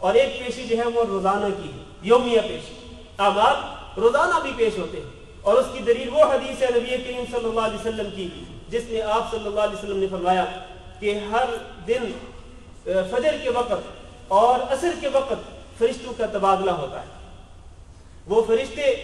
اور ایک پیشی جو ہے وہ روزانہ کی ہے، یومیہ پیشی، اعمال روزانہ بھی پیش ہوتے ہیں۔ اور اس کی دلیل وہ حدیث ہے نبی کریم صلی اللہ علیہ وسلم کی جس میں آپ صلی اللہ علیہ وسلم نے فرمایا کہ ہر دن فجر کے وقت اور عصر کے وقت فرشتوں کا تبادلہ ہوتا ہے۔ وہ فرشتے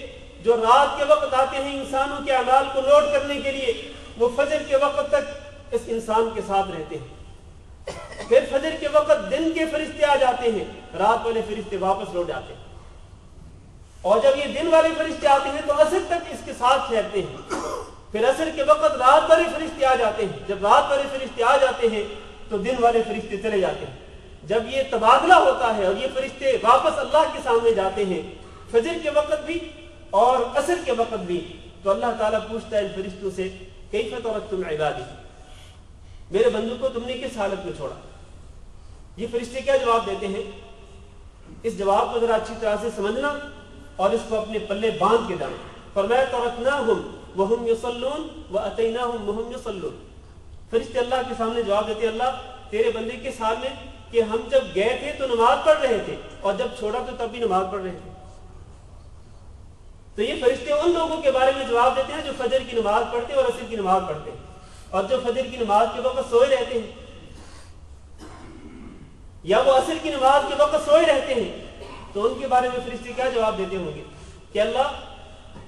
جو رات کے وقت آتے ہیں انسانوں کے اعمال کو نوٹ کرنے کے لیے، وہ فجر کے وقت تک اس انسان کے ساتھ رہتے ہیں، پھر فجر کے وقت دن کے فرشتے آ جاتے ہیں، رات والے فرشتے واپس لوٹ جاتے ہیں، اور جب یہ دن والے فرشتے آتے ہیں تو عصر تک اس کے ساتھ ٹھہرتے ہیں، پھر عصر کے وقت رات والے فرشتے آ جاتے ہیں، جب رات والے فرشتے آ جاتے ہیں تو دن والے فرشتے چلے جاتے ہیں۔ جب یہ تبادلہ ہوتا ہے اور یہ فرشتے واپس اللہ کے سامنے جاتے ہیں فجر کے وقت بھی اور عصر کے وقت بھی، تو اللہ تعالیٰ پوچھتا ہے ان فرشتوں سے کیف ترکتم عبادی، میرے بندوں کو تم نے کس حالت میں چھوڑا؟ یہ فرشتے کیا جواب دیتے ہیں؟ اس جواب کو ذرا اچھی طرح سے سمجھنا اور اس کو اپنے پلے باندھ کے جانا۔ فرمایا ترکناہم وہم یصلون واتیناہم وہم یصلون، فرشتے اللہ کے سامنے جواب دیتے ہیں اللہ تیرے بندے کس حال میں کہ ہم جب گئے تھے تو نماز پڑھ رہے تھے اور جب چھوڑا تو تب بھی نماز پڑھ رہے تھے۔ تو یہ فرشتے ان لوگوں کے بارے میں جواب دیتے ہیں جو فجر کی نماز پڑھتے ہیں اور عصر کی نماز پڑھتے ہیں، اور جو فجر کی نماز کے وقت سوئے رہتے ہیں یا وہ عصر کی نماز کے وقت سوئے رہتے ہیں، تو ان کے بارے میں فرشتے کیا جواب دیتے ہوں گے کہ اللہ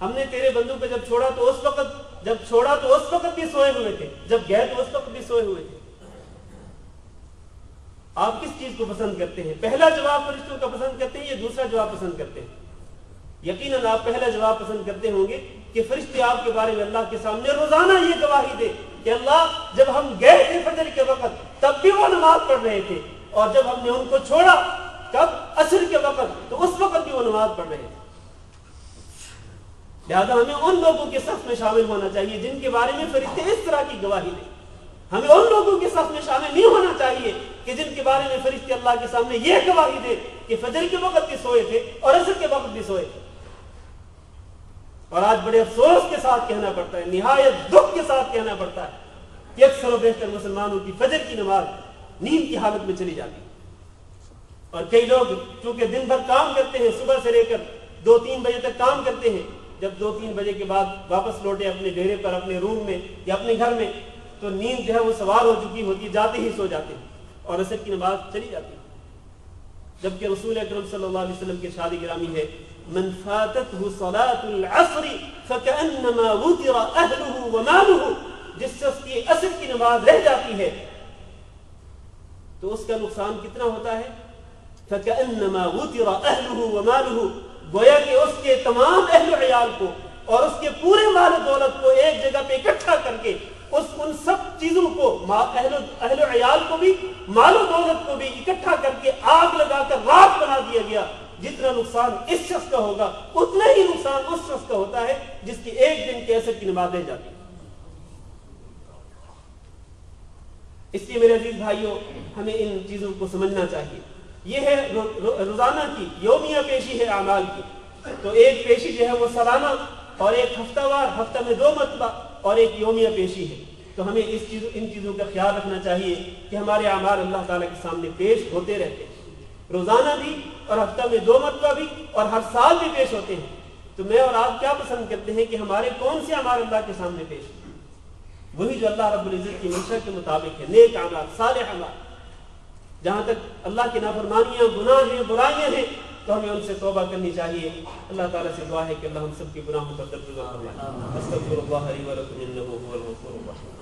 ہم نے تیرے بندوں کو جب چھوڑا تو اس وقت بھی سوئے ہوئے تھے، جب گئے تو اس وقت بھی سوئے ہوئے تھے۔ آپ کس چیز کو پسند کرتے ہیں؟ پہلا جواب فرشتوں کا پسند کرتے ہیں یا دوسرا جواب پسند کرتے ہیں؟ یقیناً آپ پہلا جواب پسند کرتے ہوں گے کہ فرشتے آپ کے بارے میں اللہ کے سامنے روزانہ یہ گواہی دے کہ اللہ جب ہم گئے تھے فجر کے وقت تب بھی وہ نماز پڑھ رہے تھے، اور جب ہم نے ان کو چھوڑا کب عصر کے وقت تو اس وقت بھی وہ نماز پڑھ رہے تھے۔ لہذا ہمیں ان لوگوں کے صف میں شامل ہونا چاہیے جن کے بارے میں فرشتے اس طرح کی گواہی دیں۔ ہمیں ان لوگوں کے صف میں شامل نہیں ہونا چاہیے کہ جن کے بارے میں فرشتے اللہ کے سامنے یہ گواہی دے کہ فجر کے وقت بھی سوئے تھے اور عصر کے وقت بھی سوئے تھے۔ اور آج بڑے افسوس کے ساتھ کہنا پڑتا ہے، نہایت دکھ کے ساتھ کہنا پڑتا ہے کہ اکثر و بیشتر مسلمانوں کی فجر کی نماز نیند کی حالت میں چلی جاتی ہے، اور کئی لوگ چونکہ دن بھر کام کرتے ہیں، صبح سے لے کر 2-3 بجے تک کام کرتے ہیں، جب 2-3 بجے کے بعد واپس لوٹے اپنے ڈیرے پر، اپنے روم میں یا اپنے گھر میں، تو نیند جو ہے وہ سوار ہو چکی ہوتی ہے، جاتے ہی سو جاتے ہیں اور عصر کی نماز چلی جاتی ہے۔ جبکہ رسول اکرم صلی اللہ علیہ وسلم کی شادی گرامی ہے من فاتته صلاة العصر فكأنما وتر أهله وماله، جس شخص کی عصر کی نماز رہ جاتی ہے تو اس کا نقصان کتنا ہوتا ہے؟ فكأنما وتر أهله وماله، گویا کہ اس کے تمام اہل و عیال کو اور اس کے پورے مال و دولت کو ایک جگہ پہ اکٹھا کر کے ان سب چیزوں کو، اہل و عیال کو بھی، مال و دولت کو بھی اکٹھا کر کے آگ لگا کر راکھ بنا دیا گیا۔ جتنا نقصان اس شخص کا ہوگا اتنا ہی نقصان اس شخص کا ہوتا ہے جس کی ایک دن کے عصر کی نماز رہ جاتی ہے۔ اس لیے میرے عزیز بھائیوں ہمیں ان چیزوں کو سمجھنا چاہیے۔ یہ ہے روزانہ کی یومیہ پیشی ہے اعمال کی، تو ایک پیشی جو ہے وہ سالانہ اور ایک ہفتہ وار، ہفتہ میں 2 مرتبہ، اور ایک یومیہ پیشی ہے۔ تو ہمیں ان چیزوں کا خیال رکھنا چاہیے کہ ہمارے اعمال اللہ تعالیٰ کے سامنے پیش ہوتے رہتے ہیں، روزانہ بھی اور ہفتہ میں 2 مرتبہ بھی اور ہر سال بھی پیش ہوتے ہیں۔ تو میں اور آپ کیا پسند کرتے ہیں کہ ہمارے کون سے اعمال اللہ کے سامنے پیش ہیں؟ وہی جو اللہ رب العزت کی منشا کے مطابق ہے، نیک اعمال، صالح اعمال۔ جہاں تک اللہ کی نافرمانیاں، گناہ ہیں، برائیاں ہیں تو ہمیں ان سے توبہ کرنی چاہیے۔ اللہ تعالیٰ سے دعا ہے کہ اللہ ہم سب کے گناہوں پر درگزر فرمائے۔ استغفر اللہ لی ولکم انہ هو الغفور الرحیم۔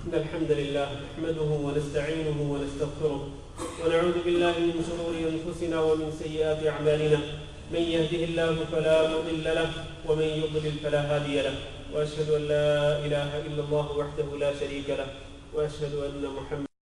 إن الحمد لله نحمده ونستعينه ونستغفره ونعوذ بالله من شرور أنفسنا ومن سيئات أعمالنا، من يهده الله فلا مضل له ومن يضلل فلا هادي له، وأشهد أن لا إله إلا الله وحده لا شريك له، وأشهد أن محمدا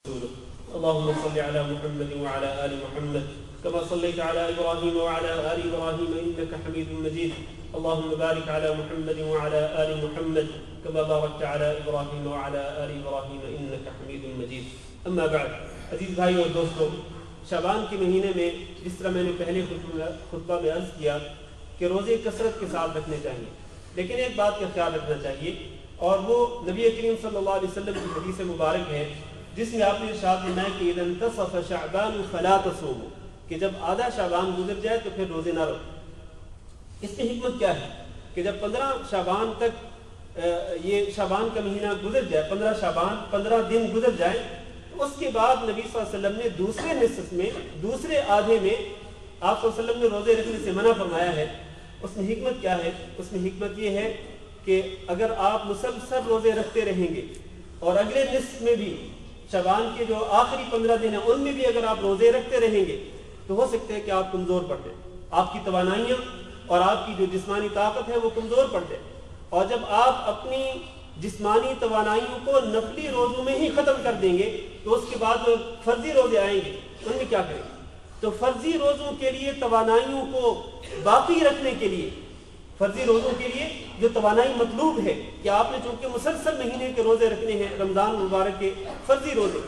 رسوله. اللهم صل على محمد وعلى آل محمد كما صليت على إبراهيم وعلى آل إبراهيم إنك حميد مجيد. اللهم بارك على محمد وعلى آل محمد كما باركت على إبراهيم وعلى آل إبراهيم إنك حميد مجيد. أما بعد، عزیز بھائیو اور دوستو، شعبان کے مہینے میں جس طرح میں نے پہلے خطبہ میں عرض کیا کہ روزے کثرت کے ساتھ رکھنے چاہیے، لیکن ایک بات کا خیال رکھنا چاہیے، اور وہ نبی کریم صلی اللہ علیہ وسلم کی حدیث مبارک ہے جس میں آپ نے ارشاد فرمایا کہ اذا انتصف شعبان فلا تصوموا، کہ جب آدھا شعبان گزر جائے تو پھر روزے نہ رکھو۔ اس کی حکمت کیا ہے کہ جب 15 شعبان تک یہ شعبان کا مہینہ گزر جائے، 15 شعبان 15 دن گزر جائے، تو اس کے بعد نبی صلی اللہ علیہ وسلم نے دوسرے نصف میں، دوسرے آدھے میں آپ صلی اللہ علیہ وسلم نے روزے رکھنے سے منع فرمایا ہے۔ اس میں حکمت کیا ہے؟ اس میں حکمت یہ ہے کہ اگر آپ مسلسل روزے رکھتے رہیں گے اور اگلے نصف میں بھی شعبان کے جو آخری 15 دن ہیں ان میں بھی اگر آپ روزے رکھتے رہیں گے تو ہو سکتا ہے کہ آپ کمزور پڑ جائیں، آپ کی توانائیاں اور آپ کی جو جسمانی طاقت ہے وہ کمزور پڑ جائے، اور جب آپ اپنی جسمانی توانائیوں کو نفلی روزوں میں ہی ختم کر دیں گے تو اس کے بعد جو فرضی روزے آئیں گے ان میں کیا کریں گے؟ تو فرضی روزوں کے لیے توانائیوں کو باقی رکھنے کے لیے، فرضی روزوں کے لیے جو توانائی مطلوب ہے کہ آپ نے چونکہ مسلسل مہینے کے روزے رکھنے ہیں، رمضان مبارک کے فرضی روزے،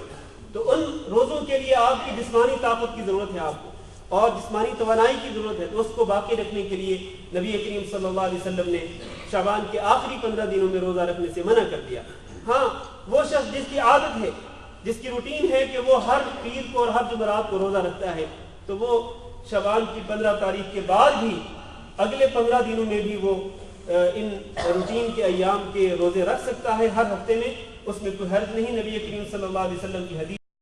تو ان روزوں کے لیے آپ کی جسمانی طاقت کی ضرورت ہے، آپ کو اور جسمانی توانائی کی ضرورت ہے، تو اس کو باقی رکھنے کے لیے نبی کریم صلی اللہ علیہ وسلم نے شعبان کے آخری 15 دنوں میں روزہ رکھنے سے منع کر دیا۔ ہاں، وہ شخص جس کی عادت ہے، جس کی روٹین ہے کہ وہ ہر پیر کو اور ہر جمعرات کو روزہ رکھتا ہے، تو وہ شعبان کی 15 تاریخ کے بعد بھی اگلے 15 دنوں میں بھی وہ ان روٹین کے ایام کے روزے رکھ سکتا ہے ہر ہفتے میں، اس میں کوئی حرج نہیں۔ نبی کریم صلی اللہ علیہ وسلم کی حدیث